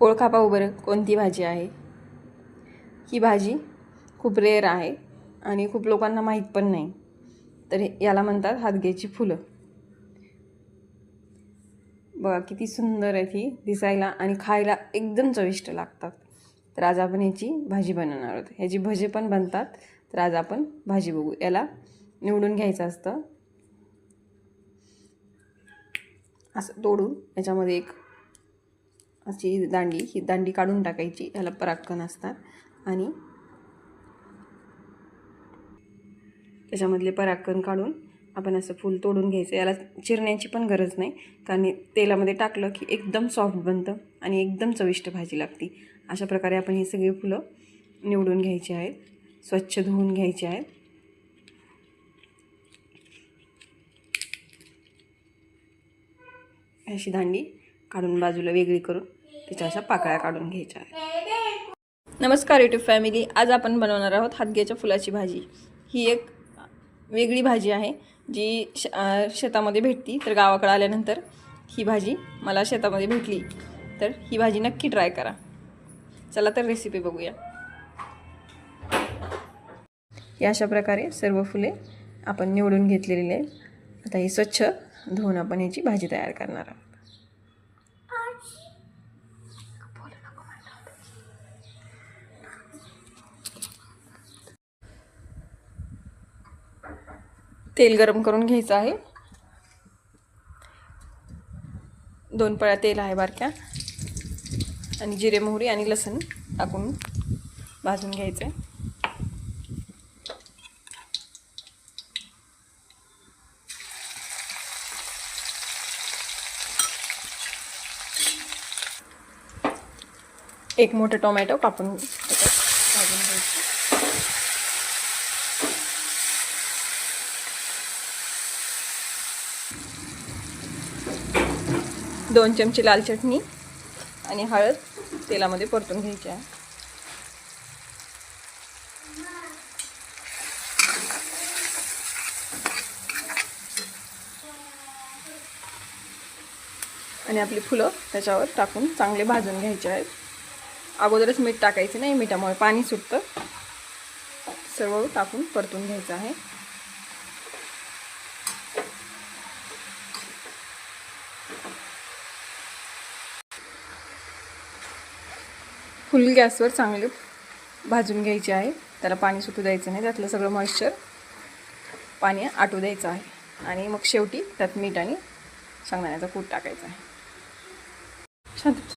ओळखा पाहू बरं कोणती भाजी आहे. ही भाजी खूप रेअर आहे आणि खूप लोकांना माहीत पण नाही. तर याला म्हणतात हादग्याची फुलं. बघा किती सुंदर आहे ती दिसायला आणि खायला एकदम चविष्ट लागतात. तर आज आपण याची भाजी बनवणार आहोत. ह्याची भजे पण बनतात. तर आज आपण भाजी बघू. याला निवडून घ्यायचं असतं. असं तोडून याच्यामध्ये एक अशी ही दांडी काढून टाकायची. याला परागकण असतात आणि त्याच्यामधले परागकण काढून आपण असं फूल तोडून घ्यायचं. याला चिरण्याची पण गरज नाही, कारण तेलामध्ये टाकलं की एकदम सॉफ्ट बनतं आणि एकदम चविष्ट भाजी लागते. अशा प्रकारे आपण ही सगळी फुलं निवडून घ्यायची आहेत, स्वच्छ धुवून घ्यायची आहेत. अशी दांडी काढून बाजूला वेगळी करून त्याच्या अशा पाकळ्या काढून घ्यायच्या आहेत. नमस्कार यूट्यूब फॅमिली. आज आपण बनवणार आहोत हादग्याच्या फुलाची भाजी. ही एक वेगळी भाजी आहे जी शेतामध्ये भेटती. तर गावाकडे आल्यानंतर ही भाजी मला शेतामध्ये भेटली, तर ही भाजी नक्की ट्राय करा. चला तर रेसिपी बघूया. या अशा प्रकारे सर्व फुले आपण निवडून घेतलेली आहेत. आता ही स्वच्छ धुवून आपण याची भाजी तयार करणार आहोत. तेल गरम करून घ्यायचं आहे. 2 पळ्या तेल आहे बारक्या, आणि जिरे मोहरी आणि लसूण टाकून भाजून घ्यायचं आहे. एक मोठा टोमॅटो कापून भाजून घ्यायचं. 2 चमचे लाल चटणी आणि हळद तेलामध्ये परतून घ्यायची आहे. आणि आपली फुलं त्याच्यावर टाकून चांगले भाजून घ्यायचे आहेत. अगोदरच मीठ टाकायचं नाही, मिठामुळे पाणी सुटतं. सर्व टाकून परतून घ्यायचं आहे. फुल गॅसवर चांगले भाजून घ्यायचे आहे. त्याला पाणी सुटू द्यायचं नाही, त्यातलं सगळं मॉइश्चर पाणी आटू द्यायचं आहे. आणि मग शेवटी त्यात मीठ आणि शेंगदाण्याचा कूट टाकायचा आहे. छान.